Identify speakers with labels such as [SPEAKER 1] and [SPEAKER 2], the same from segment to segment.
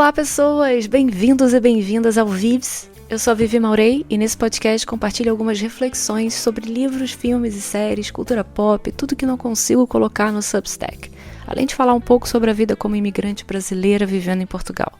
[SPEAKER 1] Olá pessoas, bem-vindos e bem-vindas ao Vives. Eu sou a Vivi Maurei e nesse podcast compartilho algumas reflexões sobre livros, filmes e séries, cultura pop, tudo que não consigo colocar no Substack. Além de falar um pouco sobre a vida como imigrante brasileira vivendo em Portugal.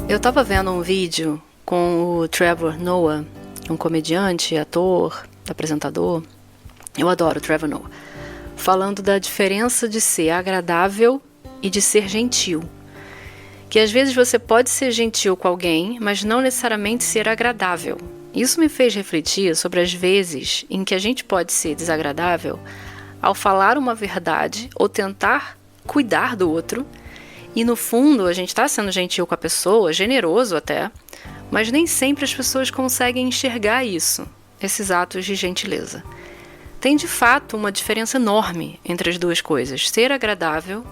[SPEAKER 1] Eu tava vendo um vídeo com o Trevor Noah, um comediante, ator, apresentador. Eu adoro o Trevor Noah. Falando da diferença de ser agradável e de ser gentil. Que às vezes você pode ser gentil com alguém, mas não necessariamente ser agradável. Isso me fez refletir sobre as vezes em que a gente pode ser desagradável ao falar uma verdade ou tentar cuidar do outro. E no fundo a gente está sendo gentil com a pessoa, generoso até, mas nem sempre as pessoas conseguem enxergar isso, esses atos de gentileza. Tem de fato uma diferença enorme entre as duas coisas. Ser agradável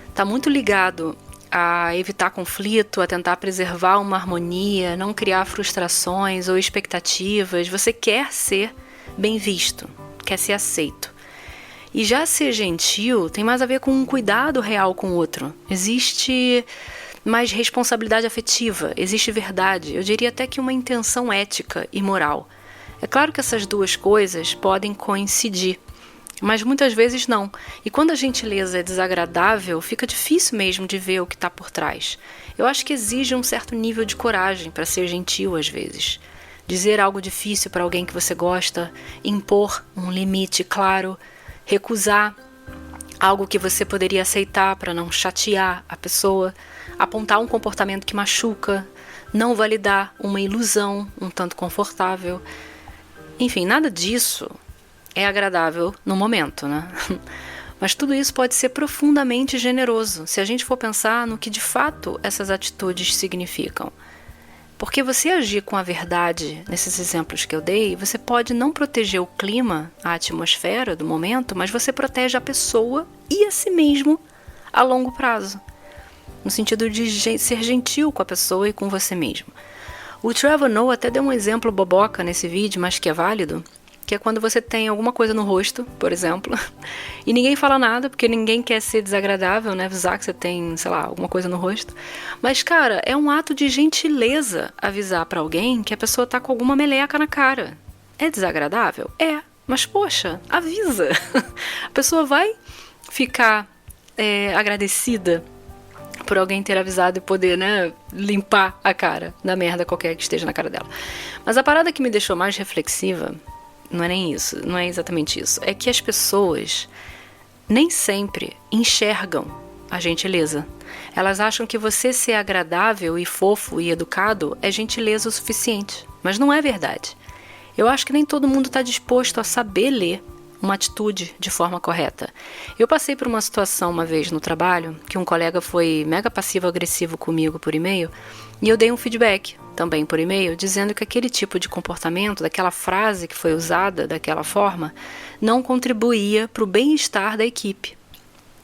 [SPEAKER 1] está muito ligado a evitar conflito, a tentar preservar uma harmonia, não criar frustrações ou expectativas. Você quer ser bem visto, quer ser aceito. E já ser gentil tem mais a ver com um cuidado real com o outro. Existe mais responsabilidade afetiva, existe verdade, eu diria até que uma intenção ética e moral. É claro que essas duas coisas podem coincidir, mas muitas vezes não. E quando a gentileza é desagradável, fica difícil mesmo de ver o que está por trás. Eu acho que exige um certo nível de coragem para ser gentil às vezes. Dizer algo difícil para alguém que você gosta, impor um limite claro, recusar algo que você poderia aceitar para não chatear a pessoa, apontar um comportamento que machuca, não validar uma ilusão um tanto confortável. Enfim, nada disso é agradável no momento, né? Mas tudo isso pode ser profundamente generoso, se a gente for pensar no que de fato essas atitudes significam. Porque você agir com a verdade, nesses exemplos que eu dei, você pode não proteger o clima, a atmosfera do momento, mas você protege a pessoa e a si mesmo a longo prazo. No sentido de ser gentil com a pessoa e com você mesmo. O Trevor Noah até deu um exemplo boboca nesse vídeo, mas que é válido, que é quando você tem alguma coisa no rosto, por exemplo, e ninguém fala nada, porque ninguém quer ser desagradável, né? Avisar que você tem, sei lá, alguma coisa no rosto. Mas, cara, é um ato de gentileza avisar pra alguém que a pessoa tá com alguma meleca na cara. É desagradável? É. Mas, poxa, avisa. A pessoa vai ficar agradecida por alguém ter avisado e poder, né, limpar a cara da merda qualquer que esteja na cara dela. Mas a parada que me deixou mais reflexiva não é nem isso, não é exatamente isso. É que as pessoas nem sempre enxergam a gentileza. Elas acham que você ser agradável e fofo e educado é gentileza o suficiente. Mas não é verdade. Eu acho que nem todo mundo está disposto a saber ler uma atitude de forma correta. Eu passei por uma situação uma vez no trabalho que um colega foi mega passivo-agressivo comigo por e-mail e eu dei um feedback também por e-mail dizendo que aquele tipo de comportamento, daquela frase que foi usada daquela forma, não contribuía para o bem-estar da equipe.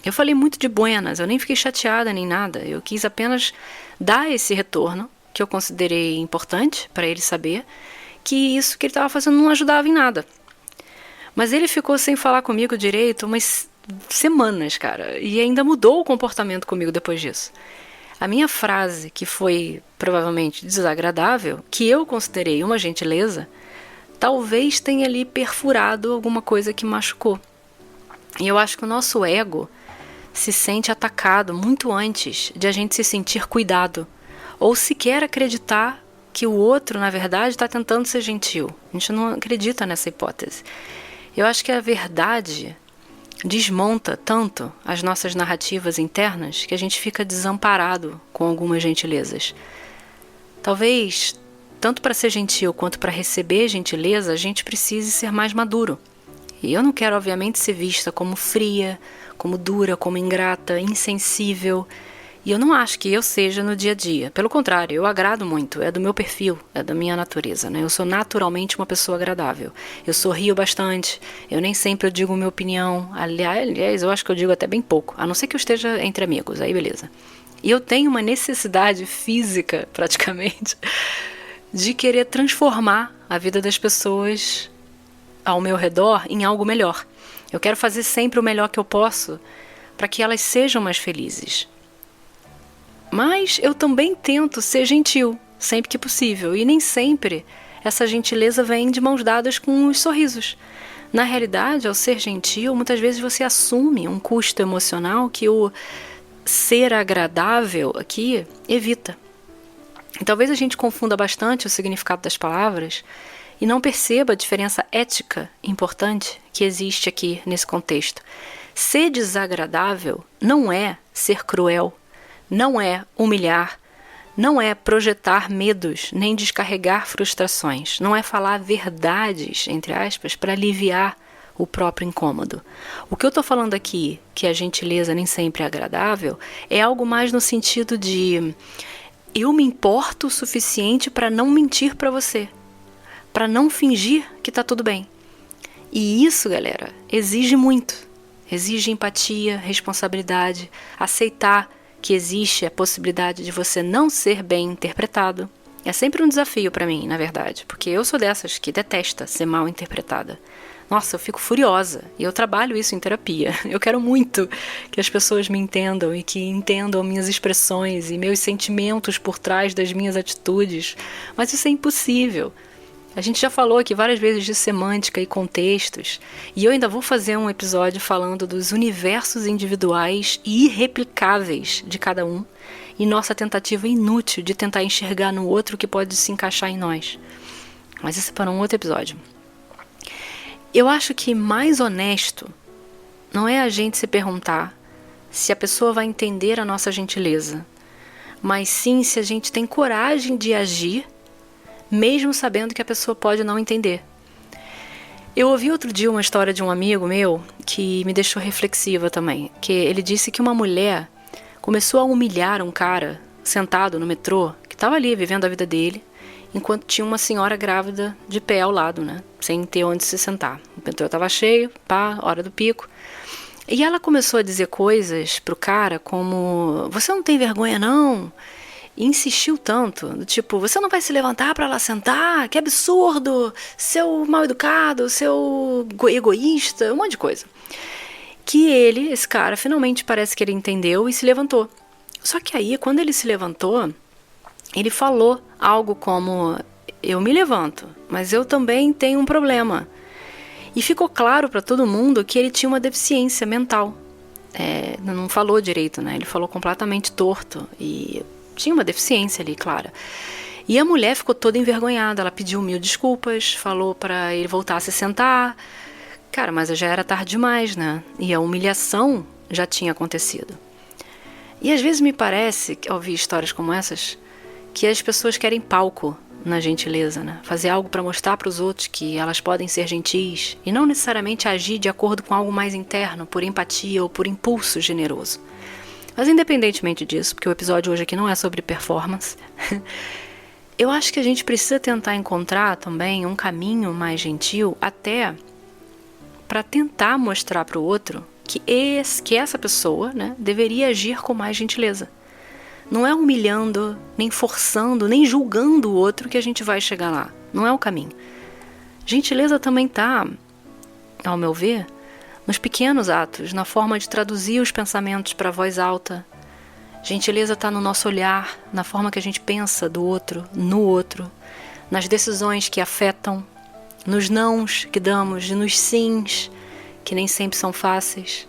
[SPEAKER 1] Eu falei muito de buenas, eu nem fiquei chateada nem nada, eu quis apenas dar esse retorno que eu considerei importante para ele saber que isso que ele estava fazendo não ajudava em nada. Mas ele ficou sem falar comigo direito umas semanas, cara. E ainda mudou o comportamento comigo depois disso. A minha frase, que foi provavelmente desagradável, que eu considerei uma gentileza, talvez tenha ali perfurado alguma coisa que machucou. E eu acho que o nosso ego se sente atacado muito antes de a gente se sentir cuidado. Ou sequer acreditar que o outro, na verdade, está tentando ser gentil. A gente não acredita nessa hipótese. Eu acho que a verdade desmonta tanto as nossas narrativas internas que a gente fica desamparado com algumas gentilezas. Talvez, tanto para ser gentil quanto para receber gentileza, a gente precise ser mais maduro. E eu não quero, obviamente, ser vista como fria, como dura, como ingrata, insensível. E eu não acho que eu seja no dia a dia. Pelo contrário, eu agrado muito, é do meu perfil, é da minha natureza, né? Eu sou naturalmente uma pessoa agradável. Eu sorrio bastante, eu nem sempre eu digo minha opinião. Aliás, eu acho que eu digo até bem pouco, a não ser que eu esteja entre amigos, aí beleza. E eu tenho uma necessidade física, praticamente, de querer transformar a vida das pessoas ao meu redor em algo melhor. Eu quero fazer sempre o melhor que eu posso para que elas sejam mais felizes. Mas eu também tento ser gentil, sempre que possível, e nem sempre essa gentileza vem de mãos dadas com os sorrisos. Na realidade, ao ser gentil, muitas vezes você assume um custo emocional que o ser agradável aqui evita. E talvez a gente confunda bastante o significado das palavras e não perceba a diferença ética importante que existe aqui nesse contexto. Ser desagradável não é ser cruel, não é humilhar, não é projetar medos, nem descarregar frustrações, não é falar verdades, entre aspas, para aliviar o próprio incômodo. O que eu estou falando aqui, que a gentileza nem sempre é agradável, é algo mais no sentido de eu me importo o suficiente para não mentir para você, para não fingir que está tudo bem. E isso, galera, exige muito. Exige empatia, responsabilidade, aceitar que existe a possibilidade de você não ser bem interpretado. É sempre um desafio para mim, na verdade, porque eu sou dessas que detesta ser mal interpretada. Nossa, eu fico furiosa e eu trabalho isso em terapia. Eu quero muito que as pessoas me entendam e que entendam minhas expressões e meus sentimentos por trás das minhas atitudes, mas isso é impossível. A gente já falou aqui várias vezes de semântica e contextos, e eu ainda vou fazer um episódio falando dos universos individuais e irreplicáveis de cada um, e nossa tentativa inútil de tentar enxergar no outro o que pode se encaixar em nós. Mas isso é para um outro episódio. Eu acho que mais honesto não é a gente se perguntar se a pessoa vai entender a nossa gentileza, mas sim se a gente tem coragem de agir mesmo sabendo que a pessoa pode não entender. Eu ouvi outro dia uma história de um amigo meu que me deixou reflexiva também, que ele disse que uma mulher começou a humilhar um cara sentado no metrô, que estava ali vivendo a vida dele, enquanto tinha uma senhora grávida de pé ao lado, né, sem ter onde se sentar. O metrô estava cheio, hora do pico. E ela começou a dizer coisas pro cara como: você não tem vergonha não? E insistiu tanto, do tipo, você não vai se levantar para lá sentar? Que absurdo! Seu mal educado, seu egoísta, um monte de coisa. Que ele, esse cara, finalmente parece que ele entendeu e se levantou. Só que aí, quando ele se levantou, ele falou algo como: eu me levanto, mas eu também tenho um problema. E ficou claro para todo mundo que ele tinha uma deficiência mental. Não falou direito, né? Ele falou completamente torto e tinha uma deficiência ali, clara. E a mulher ficou toda envergonhada. Ela pediu 1000 desculpas, falou para ele voltar a se sentar. Cara, mas já era tarde demais, né? E a humilhação já tinha acontecido. E às vezes me parece, ao ouvir histórias como essas, que as pessoas querem palco na gentileza, né? Fazer algo para mostrar para os outros que elas podem ser gentis e não necessariamente agir de acordo com algo mais interno, por empatia ou por impulso generoso. Mas independentemente disso, porque o episódio hoje aqui não é sobre performance, eu acho que a gente precisa tentar encontrar também um caminho mais gentil até para tentar mostrar para o outro que essa pessoa, né, deveria agir com mais gentileza. Não é humilhando, nem forçando, nem julgando o outro que a gente vai chegar lá. Não é o caminho. Gentileza também está, ao meu ver, nos pequenos atos, na forma de traduzir os pensamentos para a voz alta. Gentileza está no nosso olhar, na forma que a gente pensa do outro, no outro, nas decisões que afetam, nos nãos que damos e nos sims, que nem sempre são fáceis.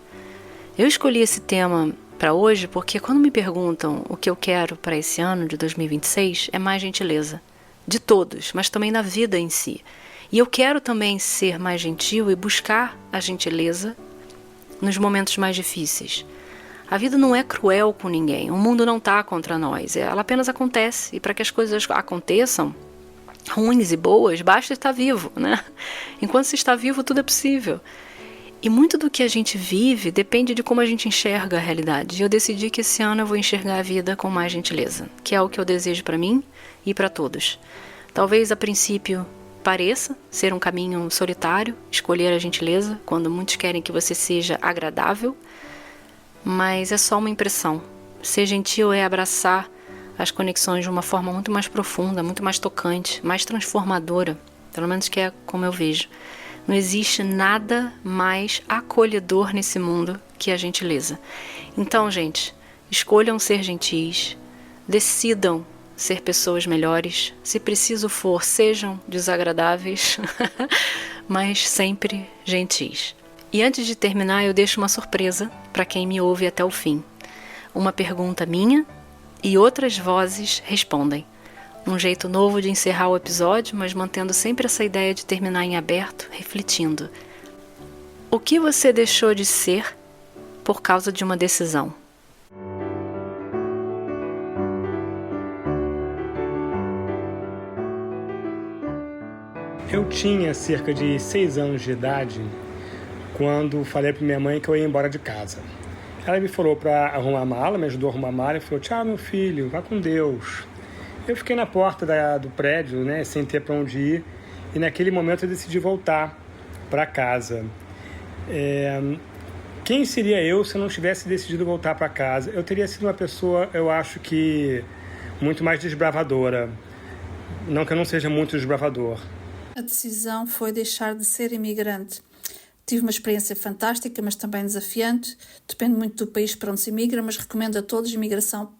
[SPEAKER 1] Eu escolhi esse tema para hoje porque quando me perguntam o que eu quero para esse ano de 2026, é mais gentileza. De todos, mas também na vida em si. E eu quero também ser mais gentil e buscar a gentileza nos momentos mais difíceis. A vida não é cruel com ninguém, o mundo não está contra nós, ela apenas acontece. E para que as coisas aconteçam, ruins e boas, basta estar vivo, né? Enquanto se está vivo, tudo é possível. E muito do que a gente vive depende de como a gente enxerga a realidade. E eu decidi que esse ano eu vou enxergar a vida com mais gentileza, que é o que eu desejo para mim e para todos. Talvez a princípio pareça ser um caminho solitário, escolher a gentileza, quando muitos querem que você seja agradável, mas é só uma impressão. Ser gentil é abraçar as conexões de uma forma muito mais profunda, muito mais tocante, mais transformadora, pelo menos que é como eu vejo. Não existe nada mais acolhedor nesse mundo que a gentileza. Então, gente, escolham ser gentis, decidam ser pessoas melhores. Se preciso for, sejam desagradáveis, mas sempre gentis. E antes de terminar, eu deixo uma surpresa para quem me ouve até o fim. Uma pergunta minha e outras vozes respondem. Um jeito novo de encerrar o episódio, mas mantendo sempre essa ideia de terminar em aberto, refletindo. O que você deixou de ser por causa de uma decisão?
[SPEAKER 2] Eu tinha cerca de 6 anos de idade quando falei para minha mãe que eu ia embora de casa. Ela me falou para arrumar a mala, me ajudou a arrumar a mala e falou: tchau, meu filho, vá com Deus. Eu fiquei na porta do prédio, né, sem ter para onde ir, e naquele momento eu decidi voltar para casa. Quem seria eu se eu não tivesse decidido voltar para casa? Eu teria sido uma pessoa, eu acho que, muito mais desbravadora. Não que eu não seja muito desbravador.
[SPEAKER 3] A decisão foi deixar de ser imigrante. Tive uma experiência fantástica, mas também desafiante. Depende muito do país para onde se imigra, mas recomendo a todos imigração,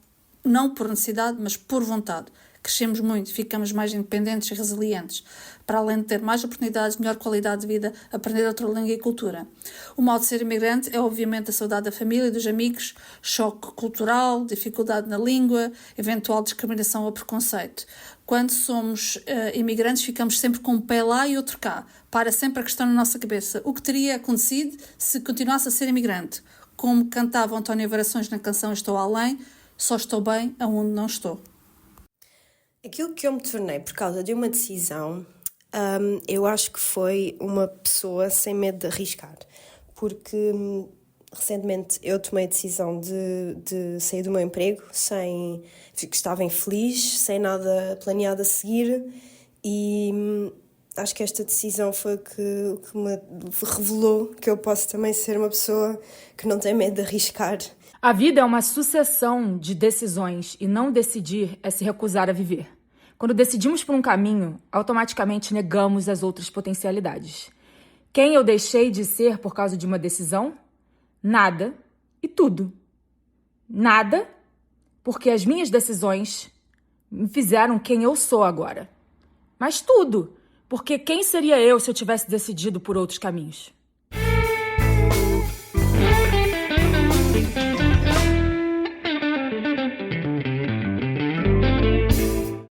[SPEAKER 3] não por necessidade, mas por vontade. Crescemos muito, ficamos mais independentes e resilientes, para além de ter mais oportunidades, melhor qualidade de vida, aprender outra língua e cultura. O mal de ser imigrante é obviamente a saudade da família e dos amigos, choque cultural, dificuldade na língua, eventual discriminação ou preconceito. Quando somos imigrantes, ficamos sempre com um pé lá e outro cá. Para sempre a questão na nossa cabeça. O que teria acontecido se continuasse a ser imigrante? Como cantava António Variações na canção Estou Além, só estou bem aonde não estou.
[SPEAKER 4] Aquilo que eu me tornei por causa de uma decisão, eu acho que foi uma pessoa sem medo de arriscar. Porque recentemente eu tomei a decisão de sair do meu emprego, que estava infeliz, sem nada planeado a seguir, e acho que esta decisão foi o que me revelou que eu posso também ser uma pessoa que não tem medo de arriscar.
[SPEAKER 5] A vida é uma sucessão de decisões e não decidir é se recusar a viver. Quando decidimos por um caminho, automaticamente negamos as outras potencialidades. Quem eu deixei de ser por causa de uma decisão? Nada e tudo. Nada, porque as minhas decisões me fizeram quem eu sou agora. Mas tudo, porque quem seria eu se eu tivesse decidido por outros caminhos?